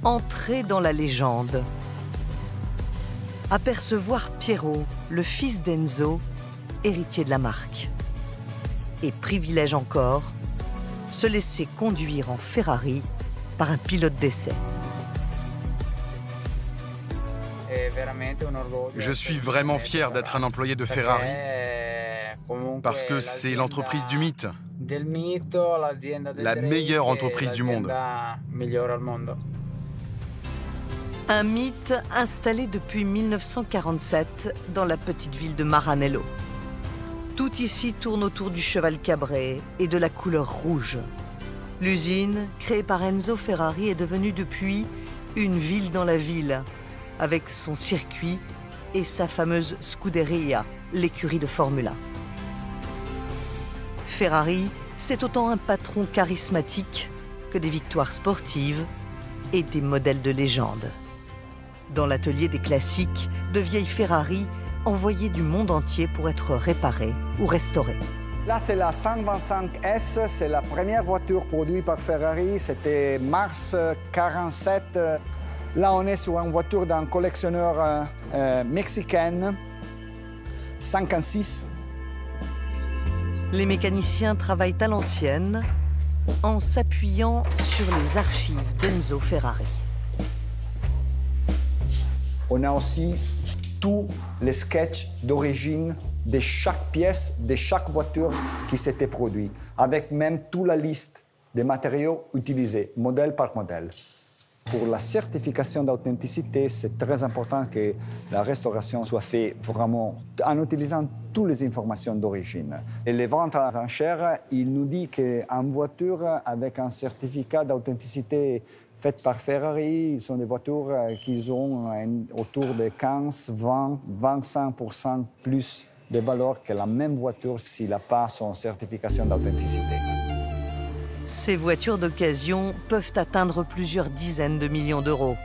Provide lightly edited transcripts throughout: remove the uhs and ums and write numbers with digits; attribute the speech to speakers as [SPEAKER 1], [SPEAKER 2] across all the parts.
[SPEAKER 1] Entrer dans la légende. Apercevoir Piero, le fils d'Enzo, héritier de la marque. Et privilège encore, se laisser conduire en Ferrari par un pilote d'essai.
[SPEAKER 2] Je suis vraiment fier d'être un employé de Ferrari parce que c'est l'entreprise du mythe, la meilleure entreprise du monde.
[SPEAKER 1] Un mythe installé depuis 1947 dans la petite ville de Maranello. Tout ici tourne autour du cheval cabré et de la couleur rouge. L'usine, créée par Enzo Ferrari, est devenue depuis une ville dans la ville, avec son circuit et sa fameuse Scuderia, l'écurie de Formule 1. Ferrari, c'est autant un patron charismatique que des victoires sportives et des modèles de légende. Dans l'atelier des classiques, de vieilles Ferrari envoyées du monde entier pour être réparées ou restaurées.
[SPEAKER 3] Là, c'est la 125S, c'est la première voiture produite par Ferrari, c'était mars 1947. Là, on est sur une voiture d'un collectionneur mexicain, 56.
[SPEAKER 1] Les mécaniciens travaillent à l'ancienne en s'appuyant sur les archives d'Enzo Ferrari.
[SPEAKER 3] On a aussi tous les sketchs d'origine de chaque pièce, de chaque voiture qui s'était produite, avec même toute la liste des matériaux utilisés, modèle par modèle. Pour la certification d'authenticité, c'est très important que la restauration soit faite vraiment en utilisant toutes les informations d'origine. Et les ventes à l'enchère, il nous dit qu'une voiture avec un certificat d'authenticité fait par Ferrari, ce sont des voitures qui ont autour de 15, 20, 25% plus de valeur que la même voiture s'il n'a pas son certification d'authenticité.
[SPEAKER 1] Ces voitures d'occasion peuvent atteindre plusieurs dizaines de millions d'euros.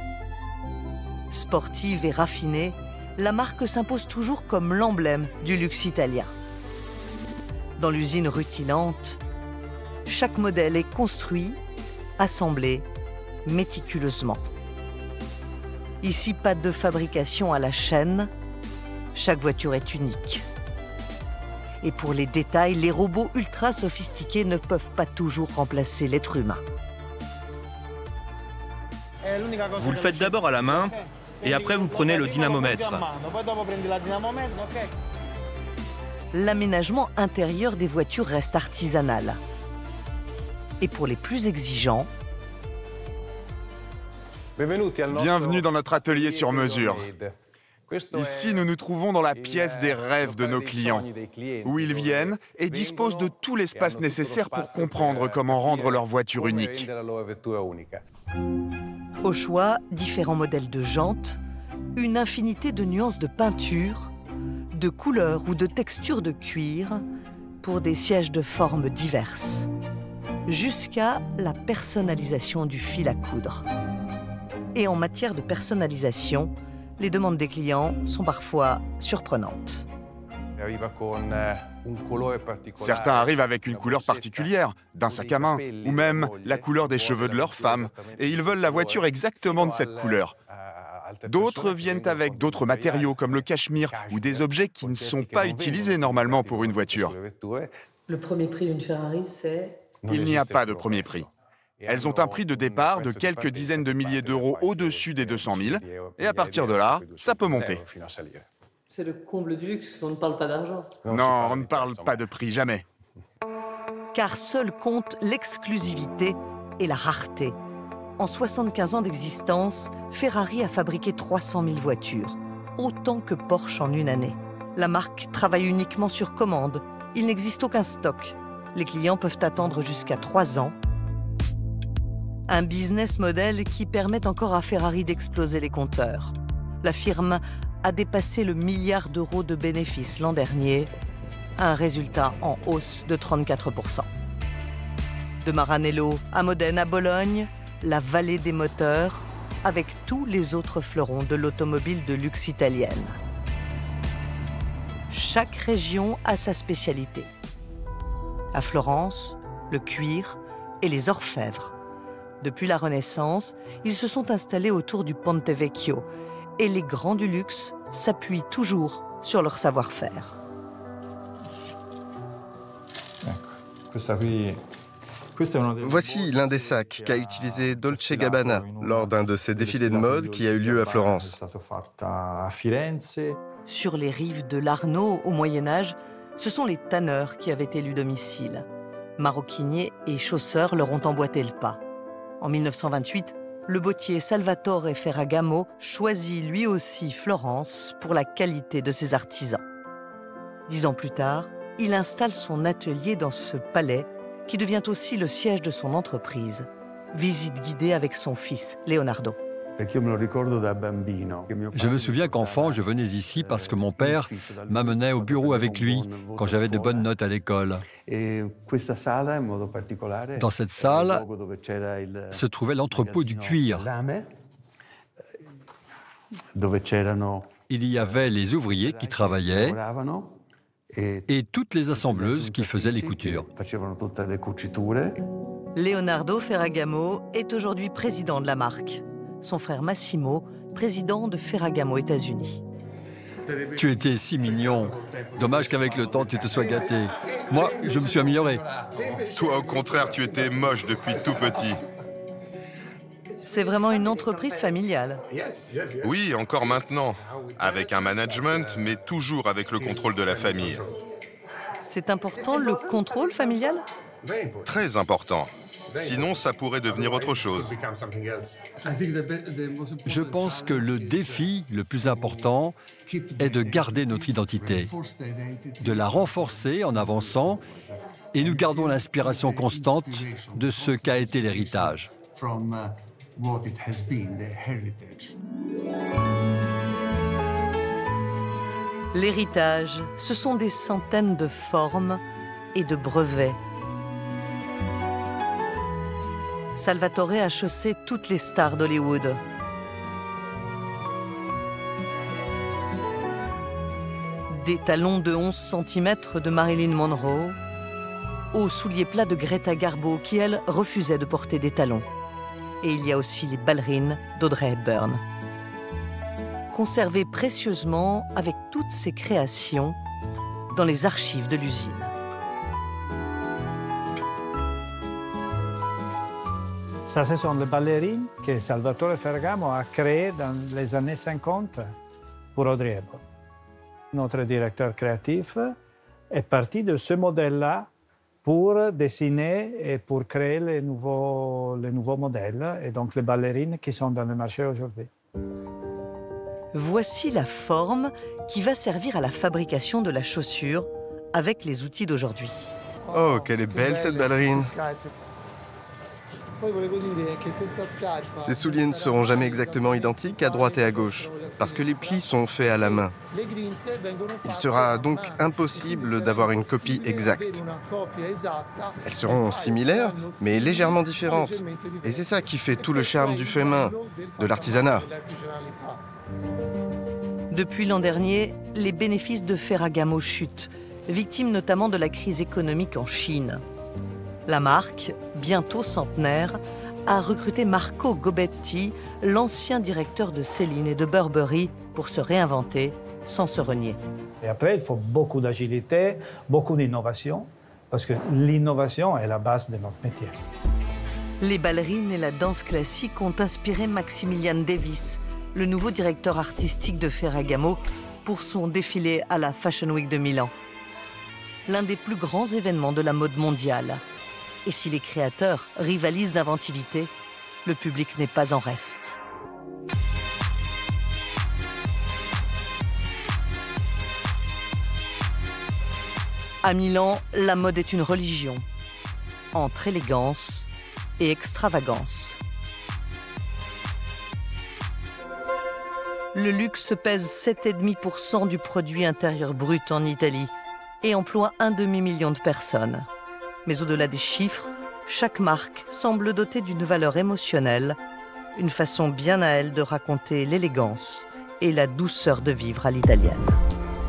[SPEAKER 1] Sportive et raffinée, la marque s'impose toujours comme l'emblème du luxe italien. Dans l'usine rutilante, chaque modèle est construit, assemblé méticuleusement. Ici, pas de fabrication à la chaîne, chaque voiture est unique. Et pour les détails, les robots ultra sophistiqués ne peuvent pas toujours remplacer l'être humain.
[SPEAKER 4] Vous le faites d'abord à la main, et après vous prenez le dynamomètre.
[SPEAKER 1] L'aménagement intérieur des voitures reste artisanal. Et pour les plus exigeants,
[SPEAKER 2] Bienvenue dans notre atelier sur mesure. Ici, nous nous trouvons dans la pièce des rêves de nos clients, où ils viennent et disposent de tout l'espace nécessaire pour comprendre comment rendre leur voiture unique.
[SPEAKER 1] au choix, différents modèles de jantes, une infinité de nuances de peinture, de couleurs ou de textures de cuir pour des sièges de formes diverses, jusqu'à la personnalisation du fil à coudre. Et en matière de personnalisation, les demandes des clients sont parfois surprenantes.
[SPEAKER 2] Certains arrivent avec une couleur particulière, d'un sac à main, ou même la couleur des cheveux de leur femme, et ils veulent la voiture exactement de cette couleur. D'autres viennent avec d'autres matériaux, comme le cachemire, ou des objets qui ne sont pas utilisés normalement pour une voiture.
[SPEAKER 5] Le premier prix d'une Ferrari, c'est...
[SPEAKER 2] Il n'y a pas de premier prix. Elles ont un prix de départ de quelques dizaines de milliers d'euros au-dessus des 200 000, et à partir de là, ça peut monter.
[SPEAKER 5] C'est le comble du luxe, on ne parle pas d'argent.
[SPEAKER 2] Non, on ne parle pas de prix, jamais.
[SPEAKER 1] Car seul compte l'exclusivité et la rareté. En 75 ans d'existence, Ferrari a fabriqué 300 000 voitures, autant que Porsche en une année. La marque travaille uniquement sur commande. Il n'existe aucun stock. Les clients peuvent attendre jusqu'à 3 ans. Un business model qui permet encore à Ferrari d'exploser les compteurs. La firme a dépassé le milliard d'euros de bénéfices l'an dernier, un résultat en hausse de 34%. De Maranello à Modène à Bologne, la vallée des moteurs, avec tous les autres fleurons de l'automobile de luxe italienne. Chaque région a sa spécialité. À Florence, le cuir et les orfèvres. Depuis la Renaissance, ils se sont installés autour du Ponte Vecchio et les grands du luxe s'appuient toujours sur leur savoir-faire.
[SPEAKER 6] Voici l'un des sacs qu'a utilisé Dolce & Gabbana lors d'un de ses défilés de mode qui a eu lieu à Florence.
[SPEAKER 1] Sur les rives de l'Arno au Moyen-Âge, ce sont les tanneurs qui avaient élu domicile. Maroquiniers et chausseurs leur ont emboîté le pas. En 1928, le bottier Salvatore Ferragamo choisit lui aussi Florence pour la qualité de ses artisans. 10 ans plus tard, il installe son atelier dans ce palais qui devient aussi le siège de son entreprise. Visite guidée avec son fils, Leonardo.
[SPEAKER 7] Je me souviens qu'enfant, je venais ici parce que mon père m'amenait au bureau avec lui quand j'avais de bonnes notes à l'école. Dans cette salle se trouvait l'entrepôt du cuir. Il y avait les ouvriers qui travaillaient et toutes les assembleuses qui faisaient les coutures.
[SPEAKER 1] Leonardo Ferragamo est aujourd'hui président de la marque. Son frère Massimo, président de Ferragamo États-Unis.
[SPEAKER 7] Tu étais si mignon. Dommage qu'avec le temps, tu te sois gâté. Moi, je me suis amélioré.
[SPEAKER 2] Toi, au contraire, tu étais moche depuis tout petit.
[SPEAKER 1] C'est vraiment une entreprise familiale.
[SPEAKER 2] Oui, encore maintenant. Avec un management, mais toujours avec le contrôle de la famille.
[SPEAKER 1] C'est important, le contrôle familial?
[SPEAKER 2] Très important. Sinon, ça pourrait devenir autre chose.
[SPEAKER 7] Je pense que le défi le plus important est de garder notre identité, de la renforcer en avançant, et nous gardons l'inspiration constante de ce qu'a été l'héritage.
[SPEAKER 1] L'héritage, ce sont des centaines de formes et de brevets. Salvatore a chaussé toutes les stars d'Hollywood. Des talons de 11 cm de Marilyn Monroe aux souliers plats de Greta Garbo qui, elle, refusait de porter des talons. Et il y a aussi les ballerines d'Audrey Hepburn. Conservées précieusement avec toutes ses créations dans les archives de l'usine.
[SPEAKER 8] Ça, ce sont les ballerines que Salvatore Ferragamo a créées dans les années 50 pour Audrey Hepburn. Notre directeur créatif est parti de ce modèle-là pour dessiner et pour créer les nouveaux modèles, et donc les ballerines qui sont dans le marché aujourd'hui.
[SPEAKER 1] Voici la forme qui va servir à la fabrication de la chaussure avec les outils d'aujourd'hui.
[SPEAKER 6] Oh, qu'elle est belle cette ballerine! Ces souliers ne seront jamais exactement identiques à droite et à gauche, parce que les plis sont faits à la main. Il sera donc impossible d'avoir une copie exacte. Elles seront similaires, mais légèrement différentes. Et c'est ça qui fait tout le charme du fait main, de l'artisanat.
[SPEAKER 1] Depuis l'an dernier, les bénéfices de Ferragamo chutent, victime notamment de la crise économique en Chine. La marque, bientôt centenaire, a recruté Marco Gobbetti, l'ancien directeur de Céline et de Burberry, pour se réinventer sans se renier.
[SPEAKER 8] Et après, il faut beaucoup d'agilité, beaucoup d'innovation, parce que l'innovation est la base de notre métier.
[SPEAKER 1] Les ballerines et la danse classique ont inspiré Maximilian Davis, le nouveau directeur artistique de Ferragamo, pour son défilé à la Fashion Week de Milan. L'un des plus grands événements de la mode mondiale. Et si les créateurs rivalisent d'inventivité, le public n'est pas en reste. À Milan, la mode est une religion, entre élégance et extravagance. Le luxe pèse 7,5% du produit intérieur brut en Italie et emploie 1,5 million de personnes. Mais au-delà des chiffres, chaque marque semble dotée d'une valeur émotionnelle, une façon bien à elle de raconter l'élégance et la douceur de vivre à l'italienne.